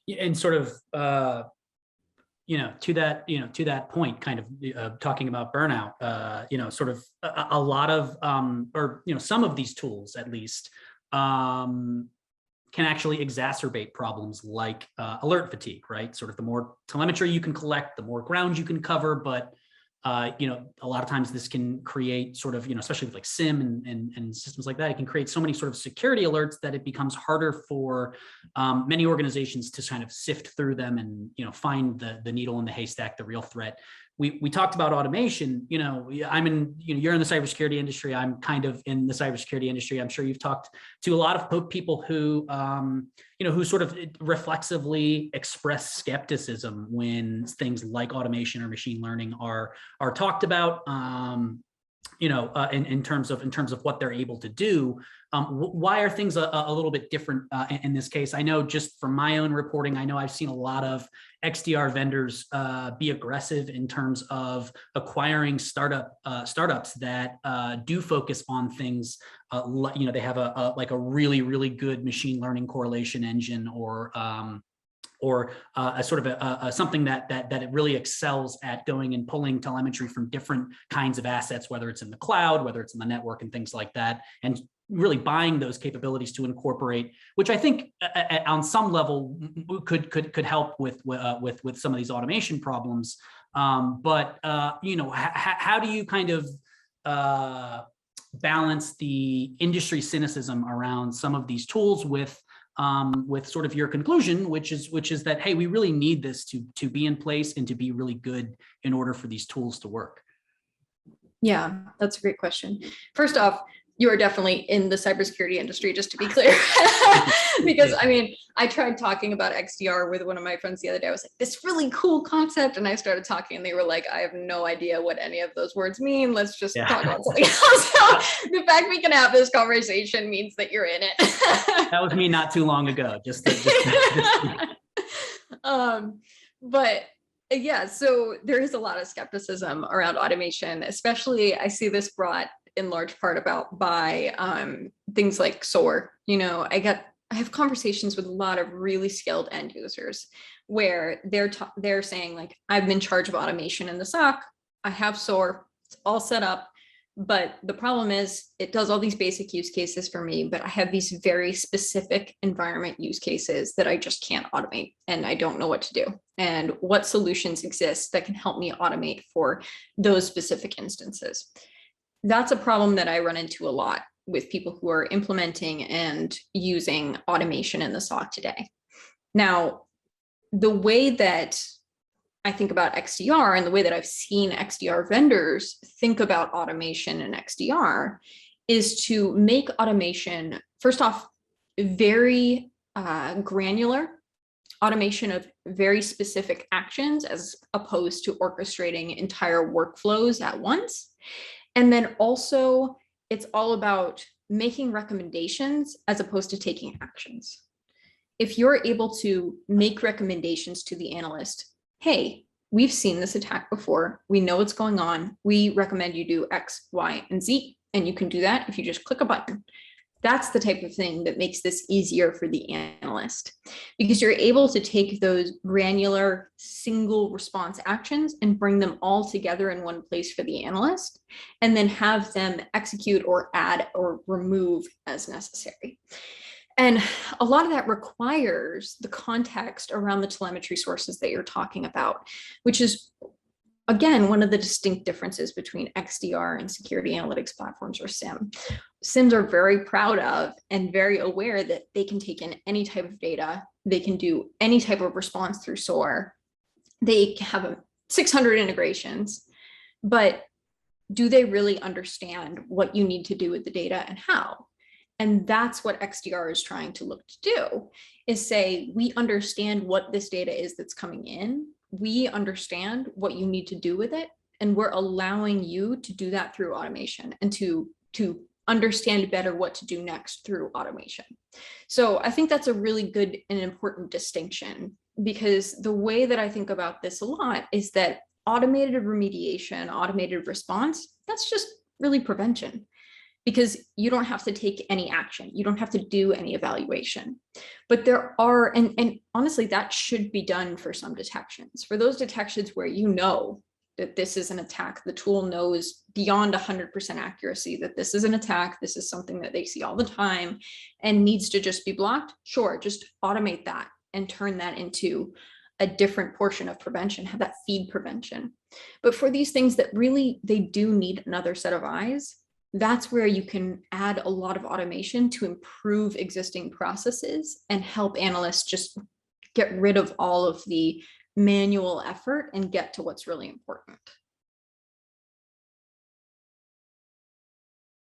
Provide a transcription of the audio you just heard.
And sort of, to that point, kind of talking about burnout, sort of a lot of, or some of these tools, at least, can actually exacerbate problems like alert fatigue, right? Sort of the more telemetry you can collect, the more ground you can cover, but a lot of times this can create sort of, especially with like SIM and systems like that, it can create so many sort of security alerts that it becomes harder for many organizations to kind of sift through them and, find the needle in the haystack, the real threat. We talked about automation. I'm in, you're in the cybersecurity industry. I'm kind of in the cybersecurity industry. I'm sure you've talked to a lot of people who, who sort of reflexively express skepticism when things like automation or machine learning are talked about. In terms of what they're able to do. Why are things a little bit different in this case? I know just from my own reporting, I know I've seen a lot of XDR vendors be aggressive in terms of acquiring startups that do focus on things. They have a really, really good machine learning correlation engine, or a sort of something that it really excels at going and pulling telemetry from different kinds of assets, whether it's in the cloud, whether it's in the network, and things like that, and really buying those capabilities to incorporate, which I think on some level could help with some of these automation problems. How do you kind of balance the industry cynicism around some of these tools with sort of your conclusion, which is that, hey, we really need this to be in place and to be really good in order for these tools to work? Yeah, that's a great question. First off, you are definitely in the cybersecurity industry, just to be clear. Because I tried talking about XDR with one of my friends the other day. I was like, this really cool concept. And I started talking and they were like, I have no idea what any of those words mean. Let's just talk about something else. So the fact we can have this conversation means that you're in it. That was me not too long ago. But yeah, so there is a lot of skepticism around automation, especially I see this brought in large part about by things like SOAR. I have conversations with a lot of really skilled end users where they're saying, like, I'm in charge of automation in the SOC. I have SOAR, it's all set up, but the problem is it does all these basic use cases for me, but I have these very specific environment use cases that I just can't automate, and I don't know what to do and what solutions exist that can help me automate for those specific instances. That's a problem that I run into a lot with people who are implementing and using automation in the SOC today. Now, the way that I think about XDR and the way that I've seen XDR vendors think about automation and XDR is to make automation, first off, very granular automation of very specific actions as opposed to orchestrating entire workflows at once. And then also, it's all about making recommendations as opposed to taking actions. If you're able to make recommendations to the analyst, hey, we've seen this attack before, we know what's going on, we recommend you do X, Y, and Z, and you can do that if you just click a button. That's the type of thing that makes this easier for the analyst, because you're able to take those granular single response actions and bring them all together in one place for the analyst, and then have them execute or add or remove as necessary. And a lot of that requires the context around the telemetry sources that you're talking about, which is, again, one of the distinct differences between XDR and security analytics platforms, or SIM. SIMs are very proud of and very aware that they can take in any type of data. They can do any type of response through SOAR. They have 600 integrations, but do they really understand what you need to do with the data and how? And that's what XDR is trying to look to do, is say, we understand what this data is that's coming in. We understand what you need to do with it, and we're allowing you to do that through automation and to understand better what to do next through automation. So I think that's a really good and important distinction, because the way that I think about this a lot is that automated remediation, automated response, that's just really prevention. because you don't have to take any action. You don't have to do any evaluation. But there are, and honestly, that should be done for some detections. For those detections where you know that this is an attack, the tool knows beyond 100% accuracy that this is an attack, this is something that they see all the time and needs to just be blocked, sure, just automate that and turn that into a different portion of prevention, have that feed prevention. But for these things that really, they do need another set of eyes, that's where you can add a lot of automation to improve existing processes and help analysts just get rid of all of the manual effort and get to what's really important.